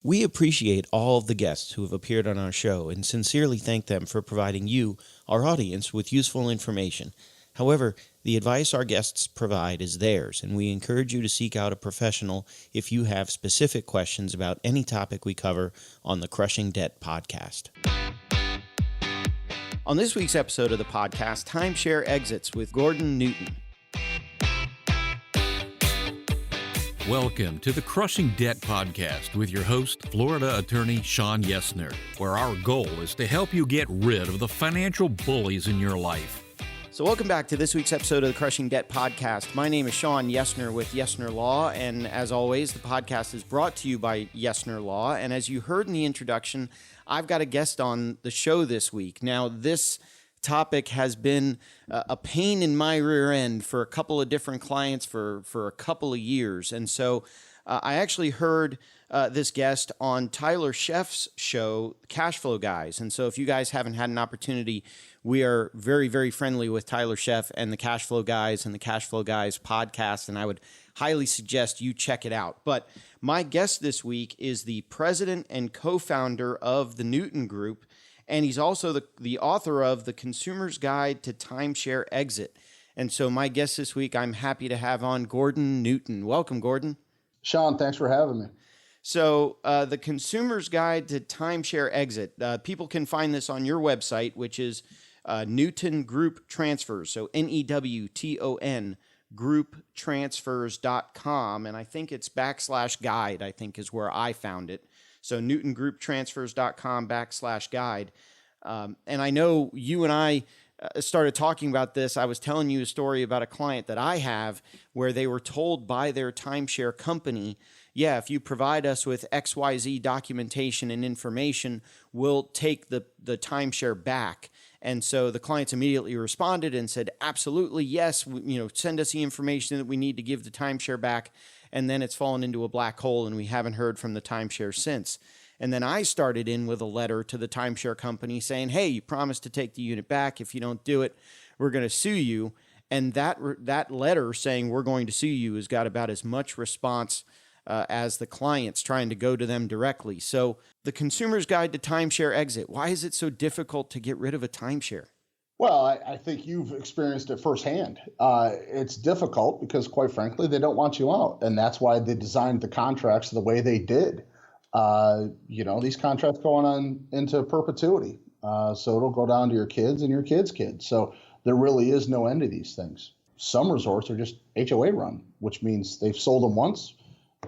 We appreciate all of the guests who have appeared on our show and sincerely thank them for providing you, our audience, with useful information. However, the advice our guests provide is theirs, and we encourage you to seek out a professional if you have specific questions about any topic we cover on the Crushing Debt podcast. On this week's episode of the podcast, Timeshare Exits with Gordon Newton. Welcome to the Crushing Debt Podcast with your host, Florida attorney Sean Yesner, where our goal is to help you get rid of the financial bullies in your life. So welcome back to this week's episode of the Crushing Debt Podcast. My name is Sean Yesner with Yesner Law, and as always, the podcast is brought to you by Yesner Law. And as you heard in the introduction, I've got a guest on the show this week. Now, this topic has been a pain in my rear end for a couple of different clients for a couple of years. And so I actually heard this guest on Tyler Sheff's show, Cash Flow Guys. And so if you guys haven't had an opportunity, we are very, very friendly with Tyler Sheff and the Cash Flow Guys and the Cash Flow Guys podcast, and I would highly suggest you check it out. But my guest this week is the president and co-founder of the Newton Group, and he's also the author of The Consumer's Guide to Timeshare Exit. And so my guest this week, I'm happy to have on Gordon Newton. Welcome, Gordon. Sean, thanks for having me. So The Consumer's Guide to Timeshare Exit, people can find this on your website, which is Newton Group Transfers, so Newton grouptransfers.com, and I think it's /guide, I think is where I found it. So newtongrouptransfers.com /guide. And I know you and I started talking about this. I was telling you a story about a client that I have where they were told by their timeshare company, yeah, if you provide us with XYZ documentation and information, we'll take the timeshare back. And so the clients immediately responded and said, absolutely, yes, send us the information that we need to give the timeshare back. And then it's fallen into a black hole and we haven't heard from the timeshare since. And then I started in with a letter to the timeshare company saying, hey, you promised to take the unit back. If you don't do it, we're going to sue you. And that letter saying we're going to sue you has got about as much response as the clients trying to go to them directly. So the Consumer's Guide to Timeshare Exit, why is it so difficult to get rid of a timeshare? Well, I think you've experienced it firsthand. It's difficult because, quite frankly, they don't want you out. And that's why they designed the contracts the way they did. These contracts go on into perpetuity. So it'll go down to your kids and your kids' kids. So there really is no end to these things. Some resorts are just HOA run, which means they've sold them once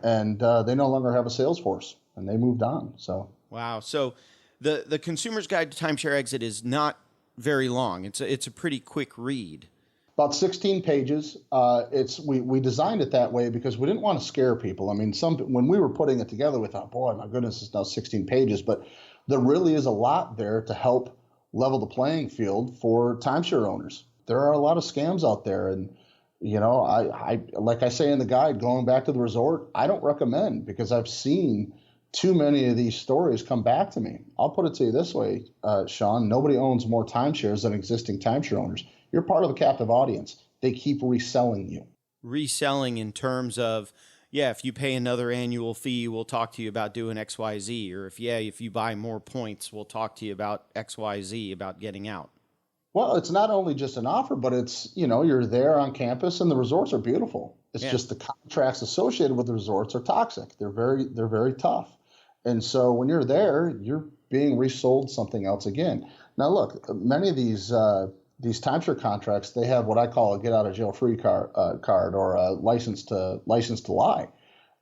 and they no longer have a sales force and they moved on. So wow. So the Consumer's Guide to Timeshare Exit is not very long. It's a pretty quick read. About 16 pages. We designed it that way because we didn't want to scare people. I mean, when we were putting it together, we thought, boy, my goodness, it's now 16 pages. But there really is a lot there to help level the playing field for timeshare owners. There are a lot of scams out there. And, I like I say in the guide, going back to the resort, I don't recommend because I've seen too many of these stories come back to me. I'll put it to you this way, Sean, nobody owns more timeshares than existing timeshare owners. You're part of a captive audience. They keep reselling you. Reselling in terms of, yeah, if you pay another annual fee, we'll talk to you about doing XYZ. Or if you buy more points, we'll talk to you about XYZ, about getting out. Well, it's not only just an offer, but it's, you're there on campus and the resorts are beautiful. It's just the contracts associated with the resorts are toxic. They're very tough. And so when you're there, you're being resold something else again. Now, look, many of these timeshare contracts, they have what I call a get out of jail free card or a license to lie.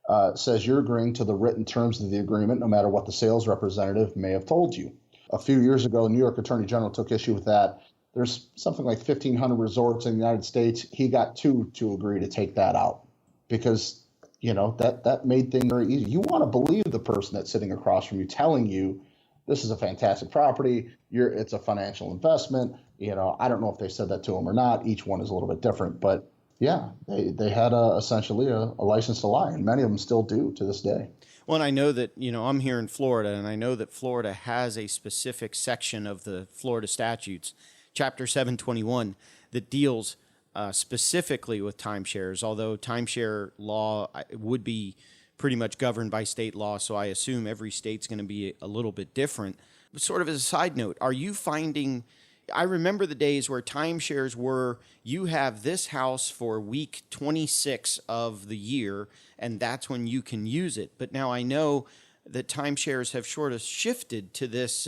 It says you're agreeing to the written terms of the agreement, no matter what the sales representative may have told you. A few years ago, the New York Attorney General took issue with that. There's something like 1,500 resorts in the United States. He got 2 to agree to take that out because, that made things very easy. You want to believe the person that's sitting across from you telling you this is a fantastic property. It's a financial investment. I don't know if they said that to him or not. Each one is a little bit different. But, yeah, they had essentially a license to lie, and many of them still do to this day. Well, and I know that, I'm here in Florida, and I know that Florida has a specific section of the Florida statutes, Chapter 721, that deals specifically with timeshares, although timeshare law would be pretty much governed by state law. So I assume every state's going to be a little bit different. But sort of as a side note, are you finding, I remember the days where timeshares were, you have this house for week 26 of the year, and that's when you can use it. But now I know that timeshares have sort of shifted to this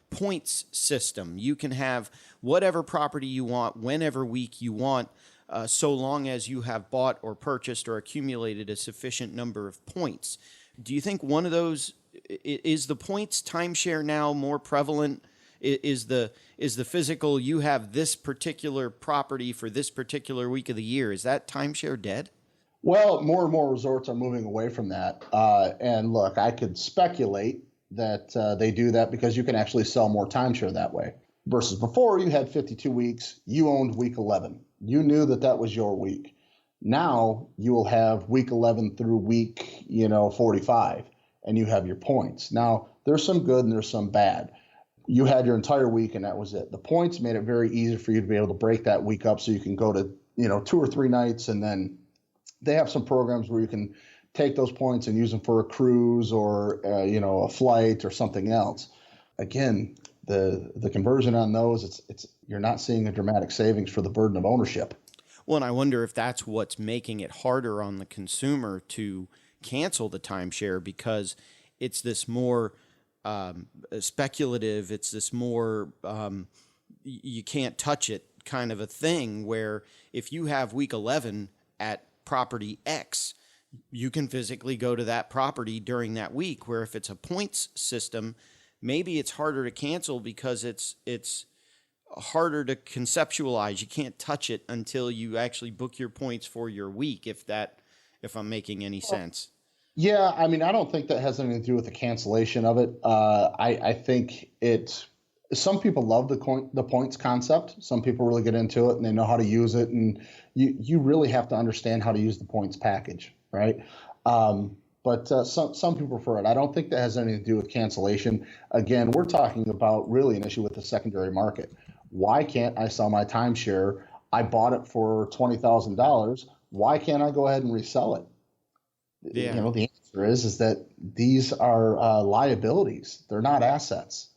points system. You can have whatever property you want, whenever week you want, so long as you have bought or purchased or accumulated a sufficient number of points. Do you think one of those, is the points timeshare now more prevalent? Is the physical, you have this particular property for this particular week of the year, is that timeshare dead? Well, more and more resorts are moving away from that. And look, I could speculate that they do that because you can actually sell more timeshare that way. Versus before, you had 52 weeks, you owned week 11. You knew that that was your week. Now you will have week 11 through week, 45, and you have your points. Now, there's some good and there's some bad. You had your entire week and that was it. The points made it very easy for you to be able to break that week up so you can go to, 2 or 3 nights, and then they have some programs where you can take those points and use them for a cruise or, a flight or something else. Again, the conversion on those, it's you're not seeing a dramatic savings for the burden of ownership. Well, and I wonder if that's what's making it harder on the consumer to cancel the timeshare, because it's this more speculative, it's this more you can't touch it kind of a thing, where if you have week 11 at property X, you can physically go to that property during that week, where if it's a points system, maybe it's harder to cancel because it's harder to conceptualize. You can't touch it until you actually book your points for your week, if I'm making any sense. Yeah, I mean, I don't think that has anything to do with the cancellation of it. I think some people love the points concept. Some people really get into it and they know how to use it. And you really have to understand how to use the points package, right? But some people prefer it. I don't think that has anything to do with cancellation. Again, we're talking about really an issue with the secondary market. Why can't I sell my timeshare? I bought it for $20,000. Why can't I go ahead and resell it? Yeah. The answer is that these are liabilities. They're not assets.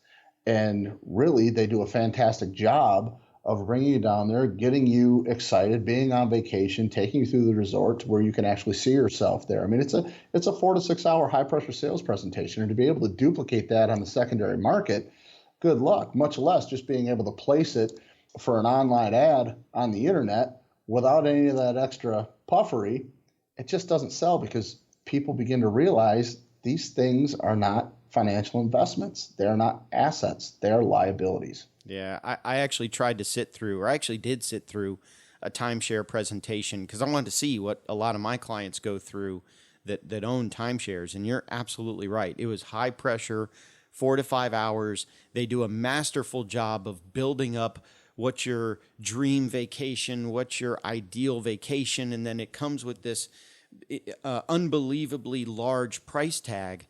And really, they do a fantastic job of bringing you down there, getting you excited, being on vacation, taking you through the resort to where you can actually see yourself there. I mean, it's a 4 to 6 hour high pressure sales presentation, and to be able to duplicate that on the secondary market, good luck. Much less just being able to place it for an online ad on the internet without any of that extra puffery. It just doesn't sell because people begin to realize these things are not financial investments. They're not assets. They're liabilities. Yeah, I actually tried to sit through, or I actually did sit through a timeshare presentation because I wanted to see what a lot of my clients go through that own timeshares. And you're absolutely right. It was high pressure, 4 to 5 hours. They do a masterful job of building up what's your dream vacation, what's your ideal vacation, and then it comes with this unbelievably large price tag.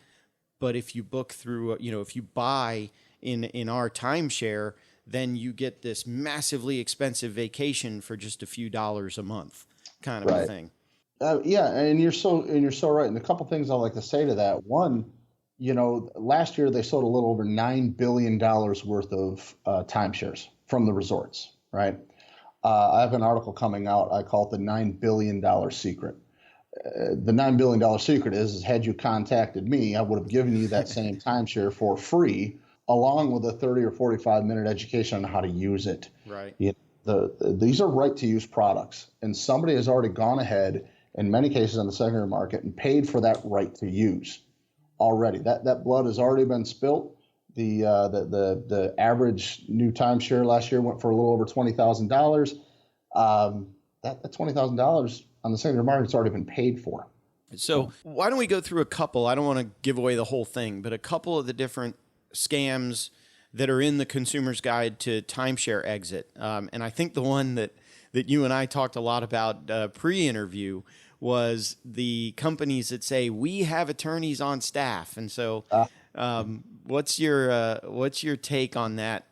But if you book through, if you buy in our timeshare, then you get this massively expensive vacation for just a few dollars a month, kind of a thing. Yeah, and you're so right. And a couple things I'd like to say to that. One, last year they sold a little over $9 billion worth of timeshares from the resorts, right? I have an article coming out. I call it the $9 billion secret. The $9 billion secret is had you contacted me, I would have given you that same timeshare for free, along with a 30 or 45-minute education on how to use it. Right. These are right-to-use products, and somebody has already gone ahead, in many cases on the secondary market, and paid for that right to use already. That blood has already been spilt. The average new timeshare last year went for a little over $20,000. That $20,000 on the secondary market has already been paid for. So why don't we go through a couple? I don't want to give away the whole thing, but a couple of the different scams that are in the Consumer's Guide to Timeshare Exit. And I think the one that you and I talked a lot about pre-interview was the companies that say, we have attorneys on staff. And so what's your take on that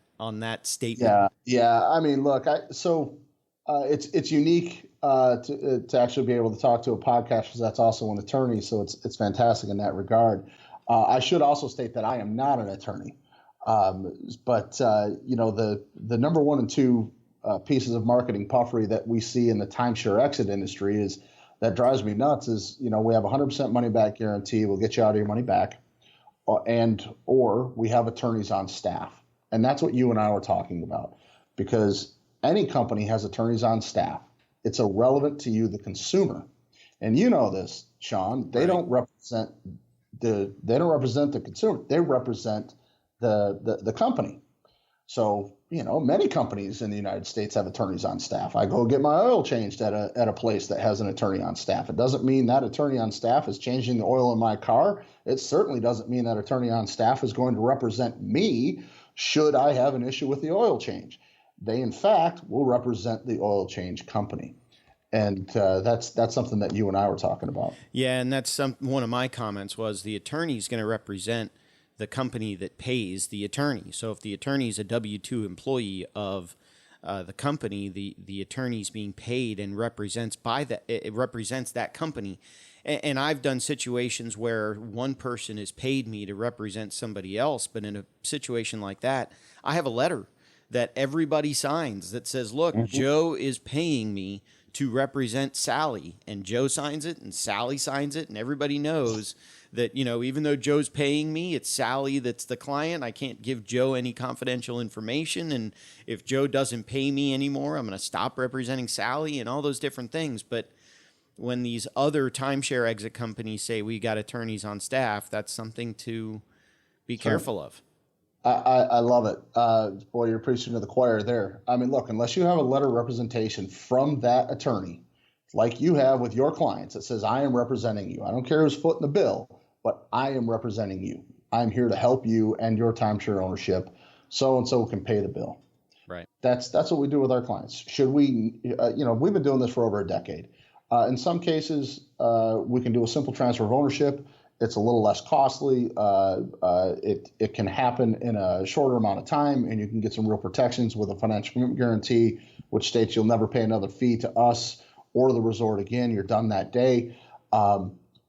statement? Yeah. I mean, look, It's unique to actually be able to talk to a podcast because that's also an attorney. So it's fantastic in that regard. I should also state that I am not an attorney. But the number one and two pieces of marketing puffery that we see in the timeshare exit industry is that drives me nuts is, we have 100% money back guarantee. We'll get you out of your money back. Or we have attorneys on staff. And that's what you and I were talking about, because any company has attorneys on staff. It's irrelevant to you, the consumer. And you know this, Sean, they don't represent the consumer. They represent the company. So, many companies in the United States have attorneys on staff. I go get my oil changed at a place that has an attorney on staff. It doesn't mean that attorney on staff is changing the oil in my car. It certainly doesn't mean that attorney on staff is going to represent me should I have an issue with the oil change. They, in fact, will represent the oil change company. And that's something that you and I were talking about. Yeah, and that's one of my comments was the attorney is going to represent the company that pays the attorney. So if the attorney is a W-2 employee of the company, the attorney's being paid and represents it represents that company. And I've done situations where one person has paid me to represent somebody else, but in a situation like that, I have a letter that everybody signs that says, look, Joe is paying me to represent Sally, and Joe signs it and Sally signs it, and everybody knows that, even though Joe's paying me, it's Sally that's the client. I can't give Joe any confidential information. And if Joe doesn't pay me anymore, I'm going to stop representing Sally and all those different things. But when these other timeshare exit companies say we got attorneys on staff, that's something to be careful of. I love it. Boy, you're preaching to the choir there. I mean, look, unless you have a letter of representation from that attorney, like you have with your clients, that says, I am representing you. I don't care who's footing the bill, but I am representing you. I'm here to help you and your timeshare ownership. So-and-so can pay the bill. Right. That's what we do with our clients. Should we, we've been doing this for over a decade. In some cases, we can do a simple transfer of ownership. It's a little less costly. It can happen in a shorter amount of time, and you can get some real protections with a financial commitment guarantee, which states you'll never pay another fee to us or the resort again. You're done that day.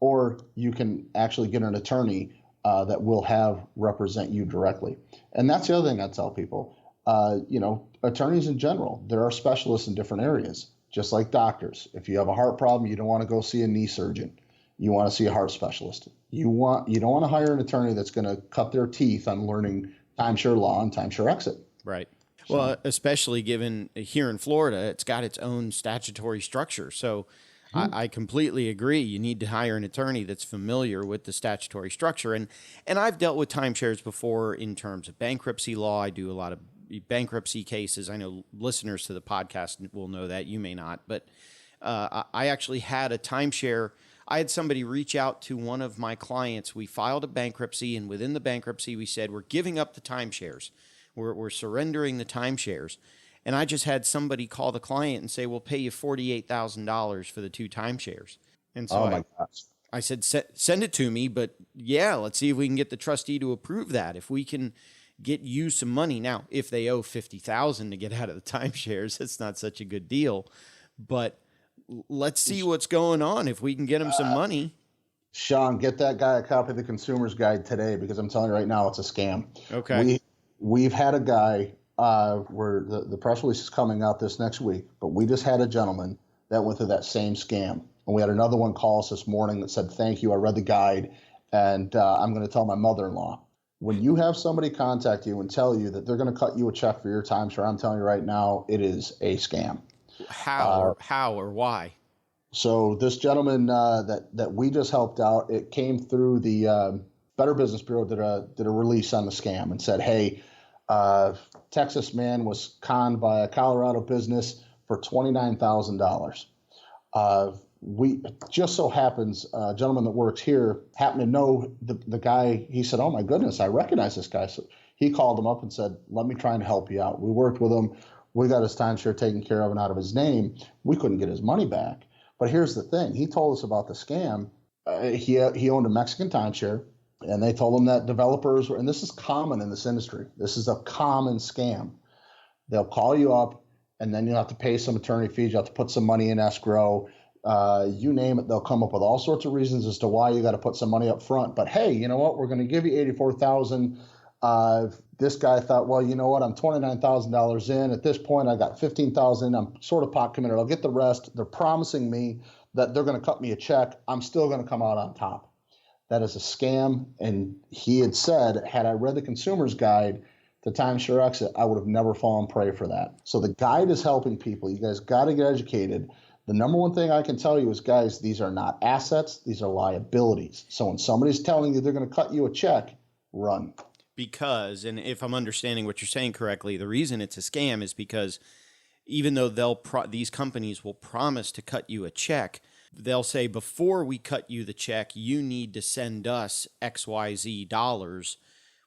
Or you can actually get an attorney that will have represent you directly. And that's the other thing I tell people. Attorneys in general, there are specialists in different areas, just like doctors. If you have a heart problem, you don't want to go see a knee surgeon. You want to see a heart specialist. You don't want to hire an attorney that's going to cut their teeth on learning timeshare law and timeshare exit. Right. Well, especially given here in Florida, it's got its own statutory structure. So I completely agree. You need to hire an attorney that's familiar with the statutory structure. And I've dealt with timeshares before in terms of bankruptcy law. I do a lot of bankruptcy cases. I know listeners to the podcast will know that. You may not. But I actually had a timeshare. I had somebody reach out to one of my clients. We filed a bankruptcy, and within the bankruptcy, we said, we're giving up the timeshares. We're surrendering the timeshares. And I just had somebody call the client and say, we'll pay you $48,000 for the 2 timeshares. And so I said, send it to me, but yeah, let's see if we can get the trustee to approve that. If we can get you some money. Now, if they owe $50,000 to get out of the timeshares, it's not such a good deal. But let's see what's going on. If we can get him some money. Sean, get that guy a copy of the Consumer's Guide today, because I'm telling you right now, it's a scam. Okay. We've had a guy where the press release is coming out this next week, but we just had a gentleman that went through that same scam. And we had another one call us this morning that said, thank you, I read the guide, and I'm going to tell my mother-in-law. When you have somebody contact you and tell you that they're going to cut you a check for your timeshare, I'm telling you right now, it is a scam. How or why? So this gentleman that we just helped out, it came through the Better Business Bureau did a release on the scam and said, hey, Texas man was conned by a Colorado business for $29,000. We just so happens, a gentleman that works here happened to know the guy. He said, oh my goodness, I recognize this guy. So he called him up and said, let me try and help you out. We worked with him. We got his timeshare taken care of and out of his name. We couldn't get his money back. But here's the thing. He told us about the scam. He owned a Mexican timeshare, and they told him that developers were, and this is common in this industry. This is a common scam. They'll call you up and then you'll have to pay some attorney fees. You have to put some money in escrow. You name it, they'll come up with all sorts of reasons as to why you got to put some money up front. But hey, you know what? We're going to give you $84,000. This guy thought, well, you know what? I'm $29,000 in. At this point, I got $15,000. I'm sort of pot committed. I'll get the rest. They're promising me that they're going to cut me a check. I'm still going to come out on top. That is a scam. And he had said, had I read the consumer's guide to Timeshare Exit, I would have never fallen prey for that. So the guide is helping people. You guys got to get educated. The number one thing I can tell you is, guys, these are not assets. These are liabilities. So when somebody's telling you they're going to cut you a check, run. Because, and if I'm understanding what you're saying correctly, the reason it's a scam is because even though these companies will promise to cut you a check, they'll say, before we cut you the check, you need to send us XYZ dollars,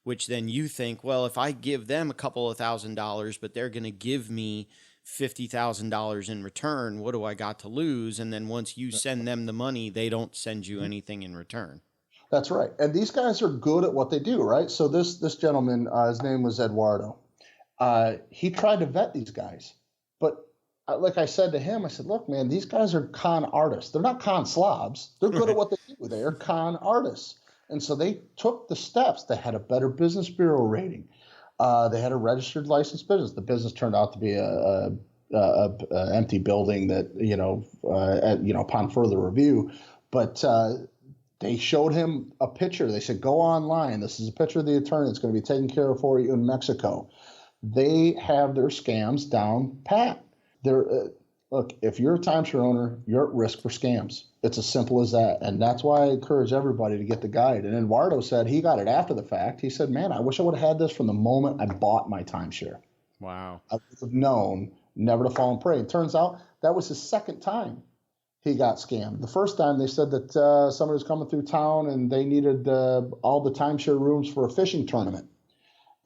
which then you think, well, if I give them a couple of $1,000s, but they're going to give me $50,000 in return, what do I got to lose? And then once you send them the money, they don't send you anything in return. That's right. And these guys are good at what they do, right? So this gentleman, his name was Eduardo. He tried to vet these guys. But like I said to him, I said, look, man, these guys are con artists. They're not con slobs. They're good at what they do. They're con artists. And so they took the steps. They had a Better Business Bureau rating. They had a registered licensed business. The business turned out to be a empty building that, upon further review. But they showed him a picture. They said, go online. This is a picture of the attorney that's going to be taken care of for you in Mexico. They have their scams down pat. Look, if you're a timeshare owner, you're at risk for scams. It's as simple as that. And that's why I encourage everybody to get the guide. And Eduardo said he got it after the fact. He said, man, I wish I would have had this from the moment I bought my timeshare. Wow. I would have known never to fall prey. It turns out that was his second time he got scammed. The first time they said that somebody was coming through town and they needed all the timeshare rooms for a fishing tournament.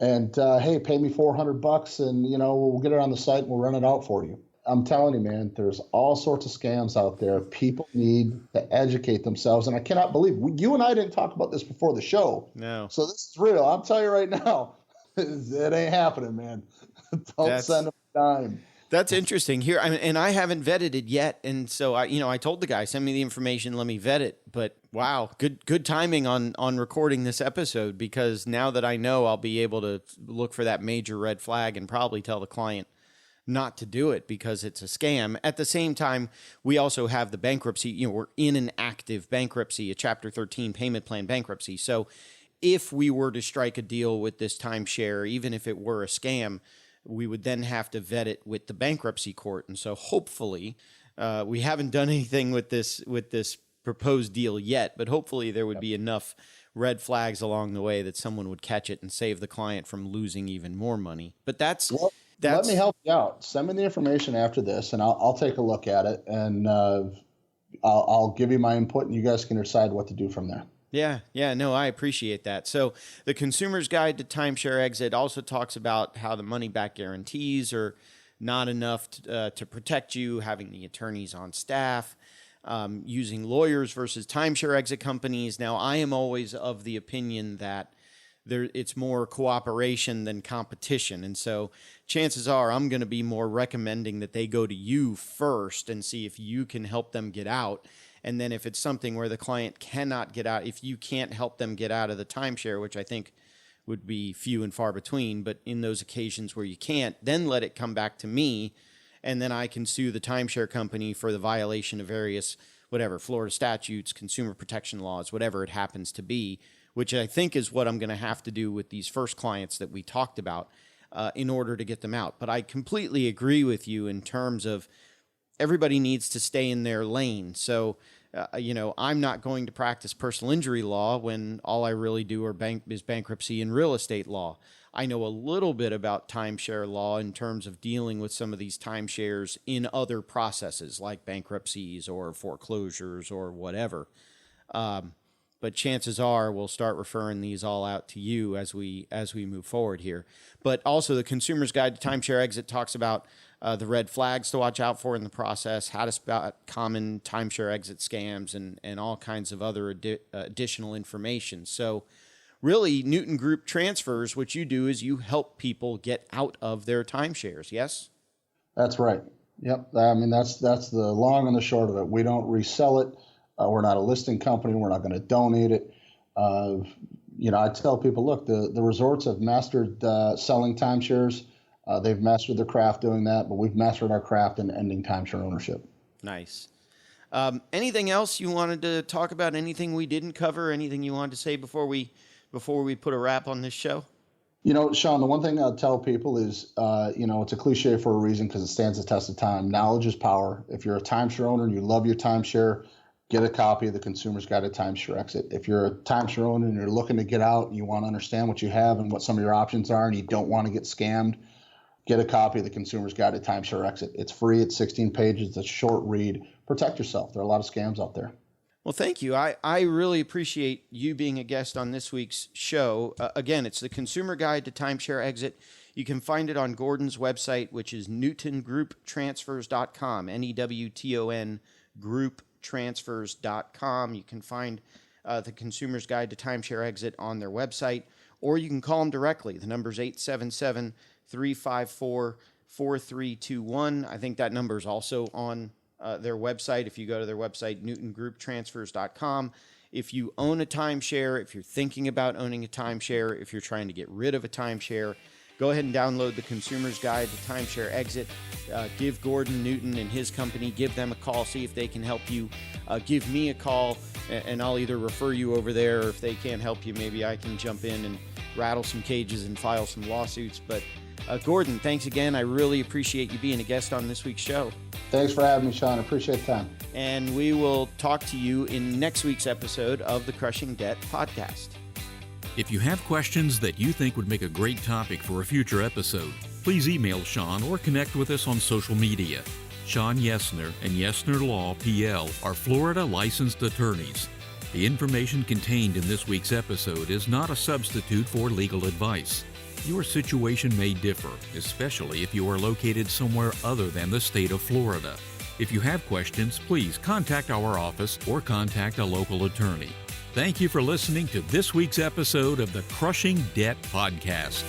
And hey, pay me $400 and we'll get it on the site and we'll run it out for you. I'm telling you, man, there's all sorts of scams out there. People need to educate themselves. And I cannot believe you and I didn't talk about this before the show. No. So this is real. I'll tell you right now, it ain't happening, man. Don't send them a dime. That's interesting here. And I haven't vetted it yet. And so I told the guy, send me the information, let me vet it. But wow, good timing on recording this episode, because now that I know, I'll be able to look for that major red flag and probably tell the client not to do it because it's a scam. At the same time, we also have the bankruptcy. We're in an active bankruptcy, a Chapter 13 payment plan bankruptcy. So if we were to strike a deal with this timeshare, even if it were a scam, we would then have to vet it with the bankruptcy court. And so hopefully, we haven't done anything with this proposed deal yet, but hopefully there would be enough red flags along the way that someone would catch it and save the client from losing even more money. But let me help you out. Send me the information after this, and I'll take a look at it, and I'll give you my input, and you guys can decide what to do from there. Yeah, no, I appreciate that. So the Consumer's Guide to Timeshare Exit also talks about how the money-back guarantees are not enough to protect you, having the attorneys on staff, using lawyers versus timeshare exit companies. Now, I am always of the opinion that it's more cooperation than competition. And so chances are I'm going to be more recommending that they go to you first and see if you can help them get out. And then if it's something where the client cannot get out, if you can't help them get out of the timeshare, which I think would be few and far between, but in those occasions where you can't, then let it come back to me, and then I can sue the timeshare company for the violation of various, Florida statutes, consumer protection laws, whatever it happens to be, which I think is what I'm going to have to do with these first clients that we talked about in order to get them out. But I completely agree with you in terms of everybody needs to stay in their lane. So, I'm not going to practice personal injury law when all I really do is bankruptcy and real estate law. I know a little bit about timeshare law in terms of dealing with some of these timeshares in other processes like bankruptcies or foreclosures or whatever. But chances are we'll start referring these all out to you as we move forward here. But also the Consumer's Guide to Timeshare Exit talks about the red flags to watch out for in the process, how to spot common timeshare exit scams, and all kinds of other additional information. So really, Newton Group Transfers, what you do is you help people get out of their timeshares, yes? That's right. Yep. I mean, that's the long and the short of it. We don't resell it. We're not a listing company. We're not going to donate it. I tell people, look, the resorts have mastered selling timeshares. They've mastered their craft doing that, but we've mastered our craft in ending timeshare ownership. Nice. Anything else you wanted to talk about? Anything we didn't cover? Anything you wanted to say before we put a wrap on this show? Sean, the one thing I'll tell people is, it's a cliche for a reason because it stands the test of time. Knowledge is power. If you're a timeshare owner and you love your timeshare, get a copy of the Consumer's Guide to Timeshare Exit. If you're a timeshare owner and you're looking to get out and you want to understand what you have and what some of your options are and you don't want to get scammed, get a copy of the Consumer's Guide to Timeshare Exit. It's free. It's 16 pages. It's a short read. Protect yourself. There are a lot of scams out there. Well, thank you. I really appreciate you being a guest on this week's show. Again, it's the Consumer Guide to Timeshare Exit. You can find it on Gordon's website, which is newtongrouptransfers.com, NEWTON grouptransfers.com. You can find the Consumer's Guide to Timeshare Exit on their website, or you can call them directly. The number is 877-354-4321. I think that number is also on their website. If you go to their website, newtongrouptransfers.com. If you own a timeshare, if you're thinking about owning a timeshare, if you're trying to get rid of a timeshare, go ahead and download the Consumer's Guide to Timeshare Exit. Give Gordon Newton and his company, give them a call, see if they can help you. Give me a call, and I'll either refer you over there, or if they can't help you, maybe I can jump in and rattle some cages and file some lawsuits. But Gordon, thanks again. I really appreciate you being a guest on this week's show. Thanks for having me, Sean. I appreciate the time. And we will talk to you in next week's episode of the Crushing Debt podcast. If you have questions that you think would make a great topic for a future episode, please email Sean or connect with us on social media. Sean Yesner and Yesner Law, PL, are Florida licensed attorneys. The information contained in this week's episode is not a substitute for legal advice. Your situation may differ, especially if you are located somewhere other than the state of Florida. If you have questions, please contact our office or contact a local attorney. Thank you for listening to this week's episode of the Crushing Debt Podcast.